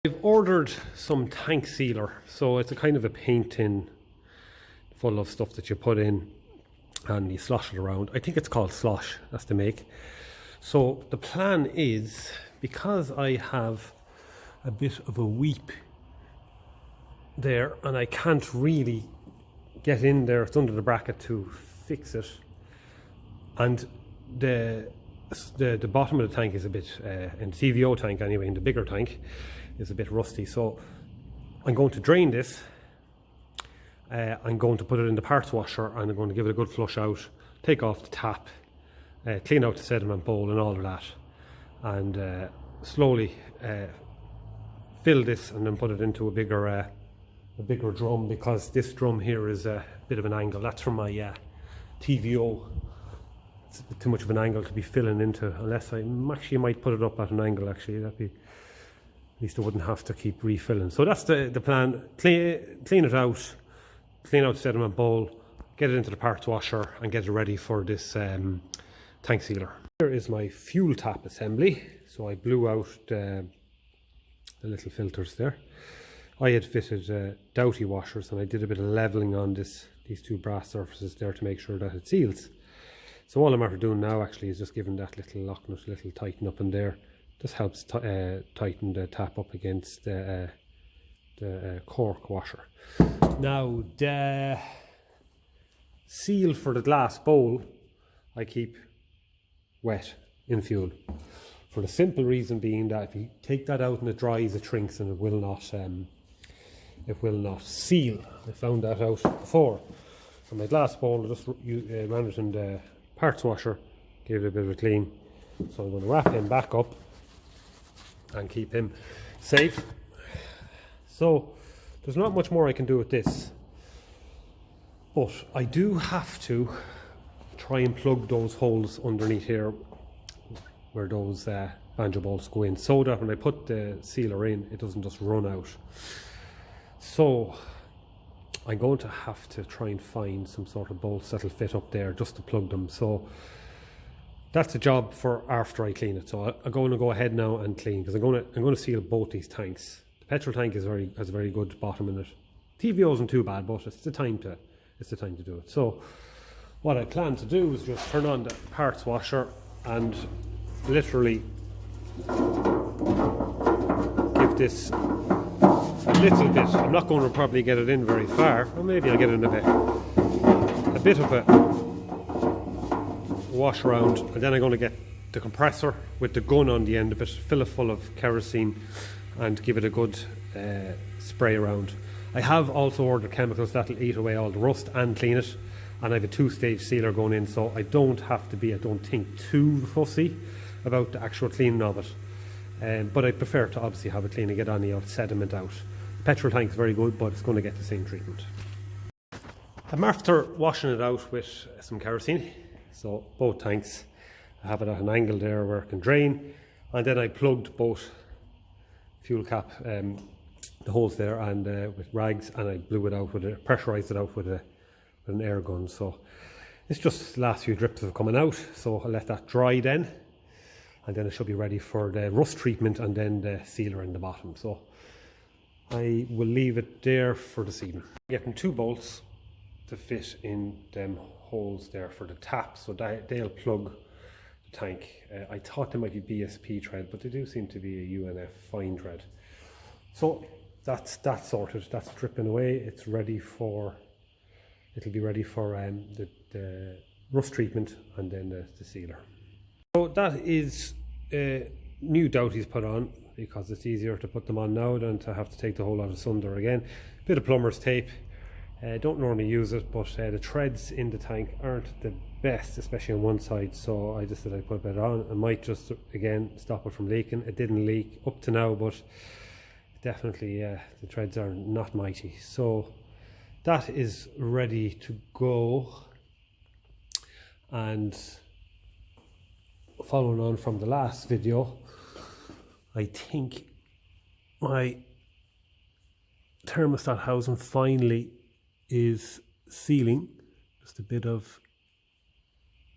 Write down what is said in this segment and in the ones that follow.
I've ordered some tank sealer, so it's a kind of a paint tin full of stuff that you put in and you slosh it around. I think it's called Slosh, that's the make. So the plan is, because I have a bit of a weep there and I can't really get in there, it's under the bracket to fix it, and the bottom of the tank is a bit, in the TVO tank anyway, in the bigger tank, is a bit rusty. So I'm going to drain this, I'm going to put it in the parts washer, and I'm going to give it a good flush out, take off the tap, clean out the sediment bowl and all of that, and slowly fill this and then put it into a bigger drum, because this drum here is a bit of an angle. That's from my TVO. It's a bit too much of an angle to be filling into, unless I actually might put it up at an angle. Actually, that'd be, at least I wouldn't have to keep refilling. So that's the plan. Clean it out, clean out the sediment bowl, get it into the parts washer and get it ready for this tank sealer. Here is my fuel tap assembly. So I blew out the little filters there. I had fitted Doughty washers, and I did a bit of levelling on these two brass surfaces there to make sure that it seals. So all I'm after doing now actually is just giving that little lock nut a little tighten up in there. This helps tighten the tap up against the cork washer. Now the seal for the glass bowl I keep wet in fuel, for the simple reason being that if you take that out and it dries, it shrinks and it will not seal. I found that out before. So my glass bowl, I just ran it in the parts washer, gave it a bit of a clean. So I'm going to wrap him back up and keep him safe. So there's not much more I can do with this, but I do have to try and plug those holes underneath here where those banjo bolts go in, so that when I put the sealer in, it doesn't just run out. So I'm going to have to try and find some sort of bolts that'll fit up there just to plug them. So that's a job for after I clean it. So I'm going to go ahead now and clean, because I'm going to seal both these tanks. The petrol tank has a very good bottom in it. TVO isn't too bad, but it's the time to do it. So what I plan to do is just turn on the parts washer and literally give this a little bit. I'm not going to probably get it in very far, or maybe I'll get it in a bit of a wash around, and then I'm going to get the compressor with the gun on the end of it, fill it full of kerosene and give it a good spray around. I have also ordered chemicals that'll eat away all the rust and clean it, and I have a 2-stage sealer going in, so I don't have to be, I don't think, too fussy about the actual cleaning of it. But I prefer to obviously have it clean and get any old sediment out. The petrol tank is very good, but it's going to get the same treatment. I'm after washing it out with some kerosene. So both tanks, I have it at an angle there where it can drain, and then I plugged both fuel cap, the holes there, and with rags, and I blew it out pressurized it out with an air gun. So it's just the last few drips are coming out, so I'll let that dry then, and then it should be ready for the rust treatment and then the sealer in the bottom. So I will leave it there for this evening. Getting 2 bolts to fit in them holes there for the tap, so they'll plug the tank. I thought they might be BSP thread, but they do seem to be a UNF fine thread. So that's sorted, that's dripping away. It's ready for, it'll be ready for the rust treatment and then the sealer. So that is new Doughty's put on, because it's easier to put them on now than to have to take the whole lot asunder again. Bit of plumber's tape. Don't normally use it, but the threads in the tank aren't the best, especially on one side, so I just said I'd put a bit on. I might just again stop it from leaking. It didn't leak up to now, but definitely the threads are not mighty. So that is ready to go, and following on from the last video, I think my thermostat housing finally is sealing. Just a bit of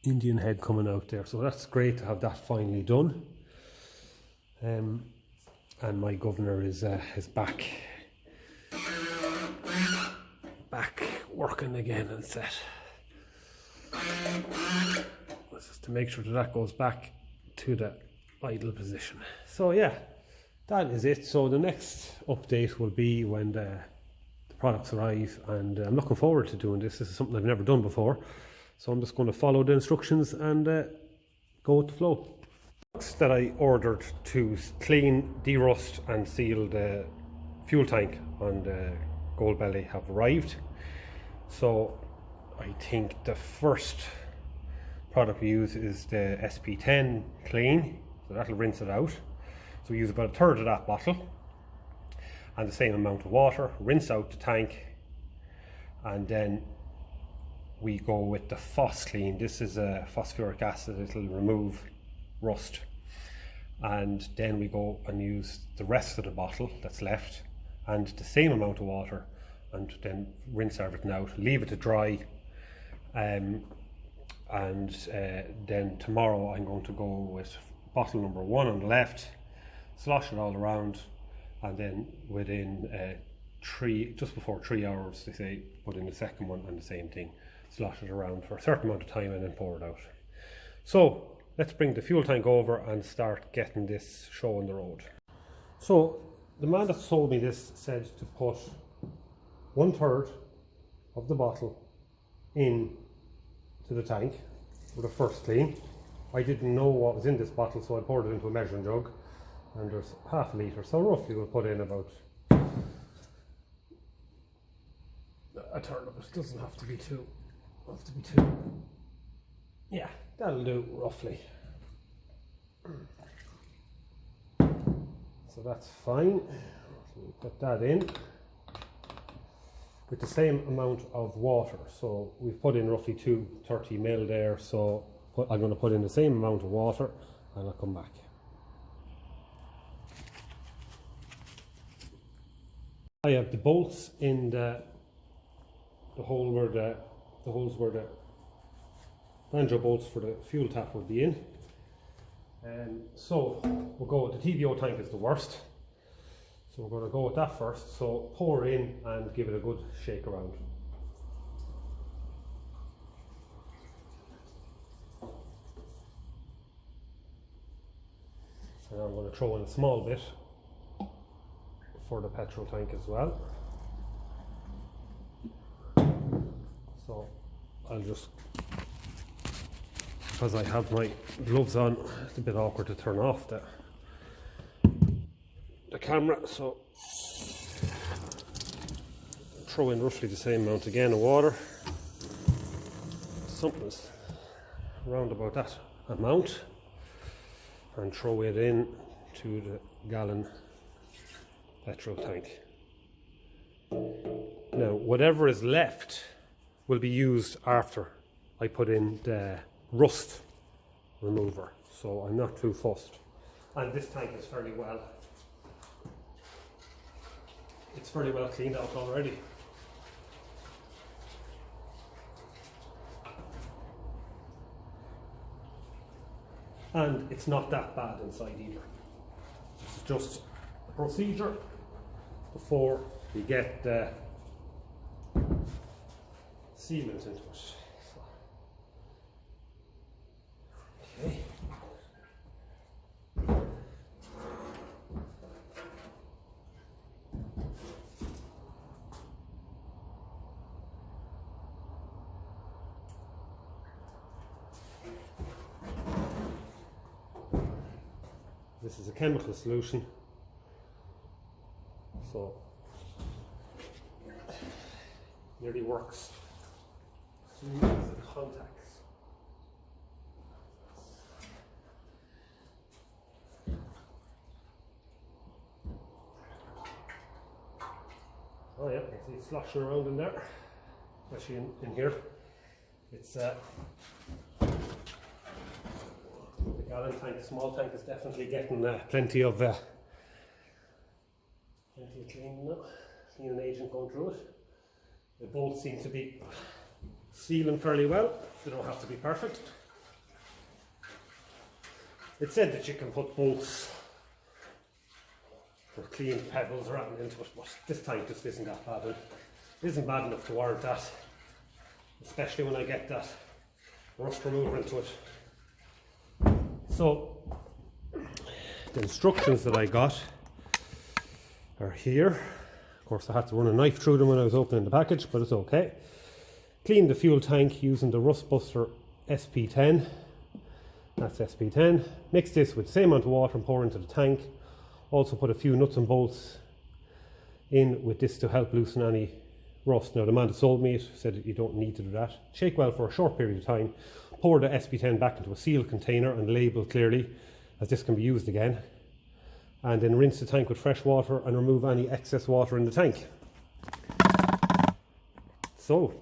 Indian head coming out there. So that's great to have that finally done. And my governor is back working again and set. Just to make sure that goes back to the idle position. So yeah, that is it. So the next update will be when the products arrive, and I'm looking forward to doing this. This is something I've never done before, so I'm just going to follow the instructions and go with the flow. That I ordered to clean, derust and seal the fuel tank on the Gold Belly have arrived. So I think the first product we use is the SP10 clean, so that'll rinse it out. So we use about a third of that bottle and the same amount of water, rinse out the tank, and then we go with the Phos Clean. This is a phosphoric acid, it'll remove rust. And then we go and use the rest of the bottle that's left and the same amount of water, and then rinse everything out, leave it to dry. And then tomorrow I'm going to go with bottle number 1 on the left, slosh it all around, and then within just before 3 hours, they say, put in the second one and the same thing, slosh it around for a certain amount of time and then pour it out. So let's bring the fuel tank over and start getting this show on the road. So the man that sold me this said to put 1/3 of the bottle in to the tank for the first clean. I didn't know what was in this bottle, so I poured it into a measuring jug, and there's half a litre, so roughly we'll put in about a third of it. It doesn't have to be two. Yeah, that'll do roughly. So that's fine. We'll put that in with the same amount of water. So we've put in roughly 230 ml there, so I'm going to put in the same amount of water and I'll come back. I have the bolts in the hole where the holes where the banjo bolts for the fuel tap will be in. So we'll go with the TVO tank is the worst. So we're going to go with that first. So pour in and give it a good shake around. And I'm going to throw in a small bit for the petrol tank as well. So I'll just, because I have my gloves on, it's a bit awkward to turn off the camera, so throw in roughly the same amount again of water, something's around about that amount, and throw it in to the gallon petrol tank. Now whatever is left will be used after I put in the rust remover, so I'm not too fussed. And this tank is fairly well cleaned out already. And it's not that bad inside either. It's just a procedure before we get the sealant into it. Okay. This is a chemical solution, so nearly works as soon as it contacts. Oh yeah, I see it sloshing around in there, especially in here. It's the gallon tank, the small tank is definitely getting plenty of cleaning agent going through it. The bolts seem to be sealing fairly well. They don't have to be perfect. It said that you can put bolts or clean pebbles or anything into it, but this tank just isn't that bad. It isn't bad enough to warrant that, especially when I get that rust remover into it. So the instructions that I got are here. Of course I had to run a knife through them when I was opening the package, but it's okay. Clean the fuel tank using the Rust Buster SP10. That's SP10. Mix this with the same amount of water and pour into the tank. Also put a few nuts and bolts in with this to help loosen any rust. Now the man that sold me it said that you don't need to do that. Shake well for a short period of time. Pour the SP10 back into a sealed container and label clearly, as this can be used again. And then rinse the tank with fresh water and remove any excess water in the tank. So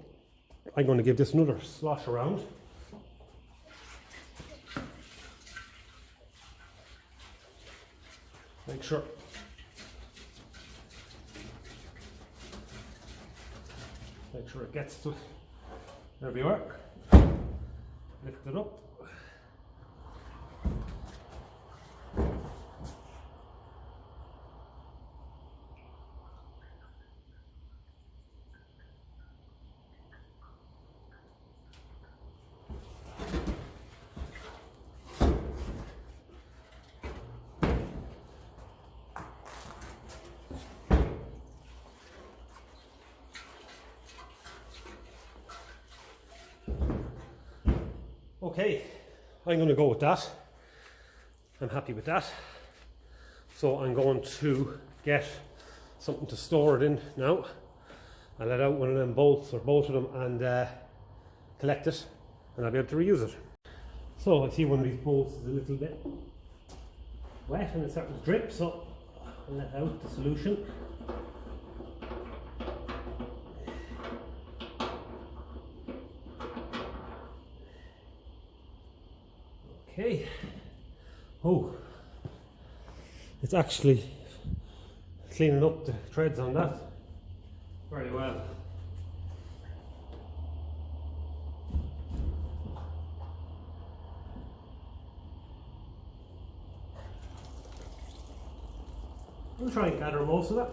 I'm going to give this another slosh around. Make sure it gets to everywhere. Lift it up. Okay, I'm going to go with that. I'm happy with that. So I'm going to get something to store it in now. I'll let out one of them bolts or both of them and collect it, and I'll be able to reuse it. So I see one of these bolts is a little bit wet and it's starting to drip, so I'll let out the solution. Okay. Oh, it's actually cleaning up the threads on that very well. I'll try and gather most of that.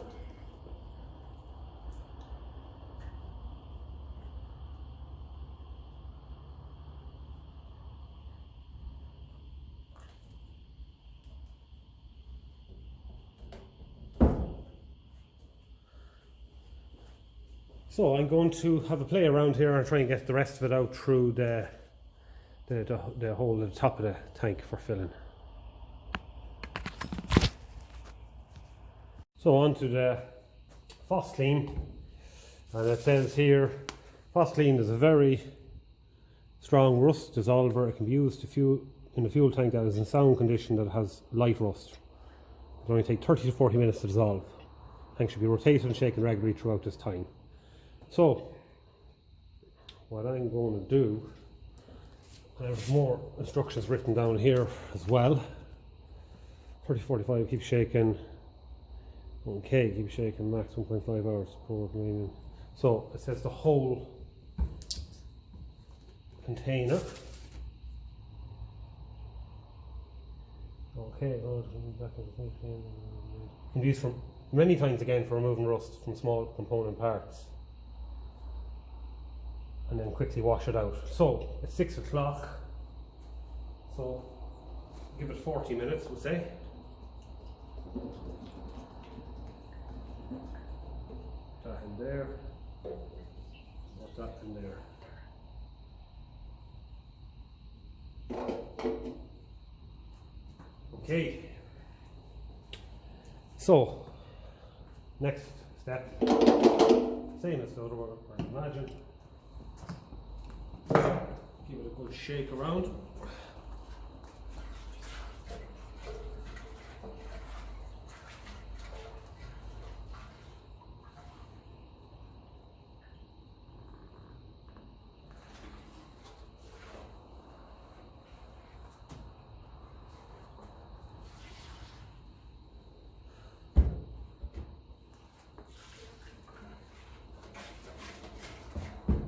So I'm going to have a play around here and try and get the rest of it out through the hole at the top of the tank for filling. So on to the Phos-Clean, and it says here Phos-Clean is a very strong rust dissolver. It can be used in a fuel tank that is in sound condition that has light rust. It will only take 30 to 40 minutes to dissolve. The tank should be rotated and shaken regularly throughout this time. So what I'm going to do, I have more instructions written down here as well. 30-45, keep shaking. Okay, keep shaking, max 1.5 hours per remaining. So it says the whole container. Okay, can be used from many times again for removing rust from small component parts, and then quickly wash it out. So it's 6 o'clock, so give it 40 minutes, we'll say. That in there, put that in there. Okay, so next step, same as the other one, I imagine. Give it a good shake around.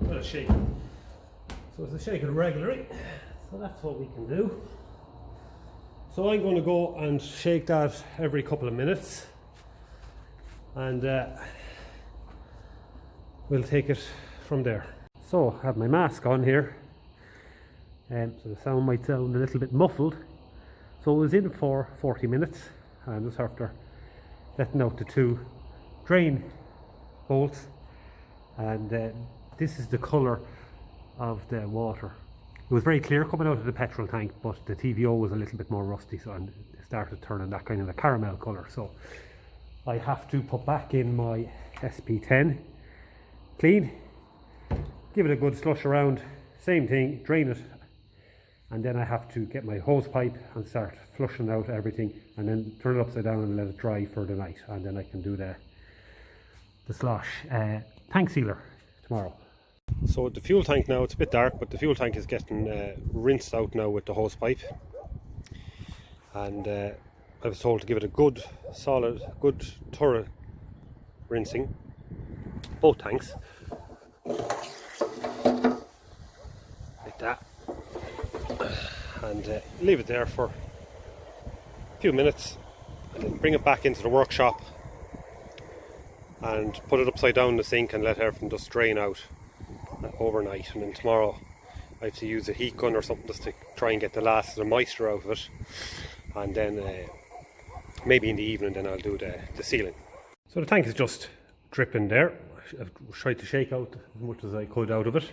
Let it shake. So it's a shake it regularly. So that's what we can do. So I'm going to go and shake that every couple of minutes, and we'll take it from there. So I have my mask on here, so the sound might sound a little bit muffled. So it was in for 40 minutes, and just after letting out the 2 drain bolts, and this is the colour of the water. It was very clear coming out of the petrol tank, but the TVO was a little bit more rusty, so it started turning that kind of a caramel colour. So I have to put back in my SP10 clean, give it a good slush around, same thing, drain it, and then I have to get my hose pipe and start flushing out everything, and then turn it upside down and let it dry for the night, and then I can do the slosh tank sealer tomorrow. So the fuel tank now, it's a bit dark, but the fuel tank is getting rinsed out now with the hose pipe, and I was told to give it a good solid, good thorough rinsing, both tanks, like that, and leave it there for a few minutes, and then bring it back into the workshop and put it upside down in the sink and let everything just drain out overnight. And then tomorrow I have to use a heat gun or something just to try and get the last of the moisture out of it, and then maybe in the evening then I'll do the sealing. So the tank is just dripping there. I've tried to shake out as much as I could out of it.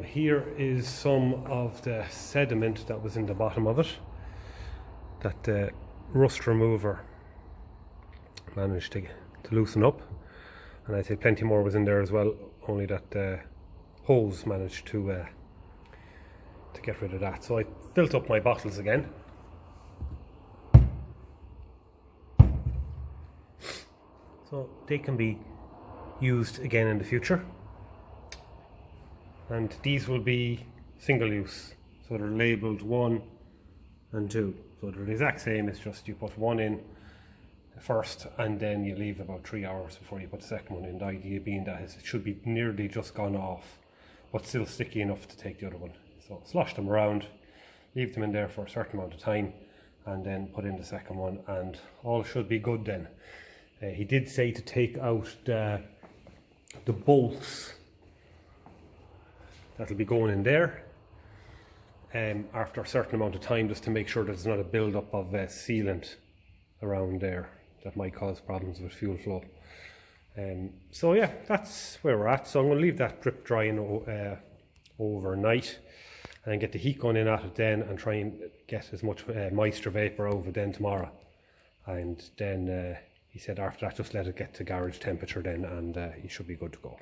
Here is some of the sediment that was in the bottom of it that the rust remover managed to loosen up, and I'd say plenty more was in there as well, only that the hose managed to get rid of that. So I filled up my bottles again. So they can be used again in the future, and these will be single use, so they're labelled 1 and 2, so they're the exact same. It's just you put one in first and then you leave about 3 hours before you put the second one in. The idea being that it should be nearly just gone off, but still sticky enough to take the other one. So slosh them around, leave them in there for a certain amount of time, and then put in the second one, and all should be good then. He did say to take out the bolts that'll be going in there after a certain amount of time, just to make sure there's not a build-up of sealant around there that might cause problems with fuel flow. So yeah, that's where we're at. So I'm going to leave that drip drying overnight, and then get the heat gun in at it then, and try and get as much moisture vapour over then tomorrow. And then he said after that just let it get to garage temperature then, and you should be good to go.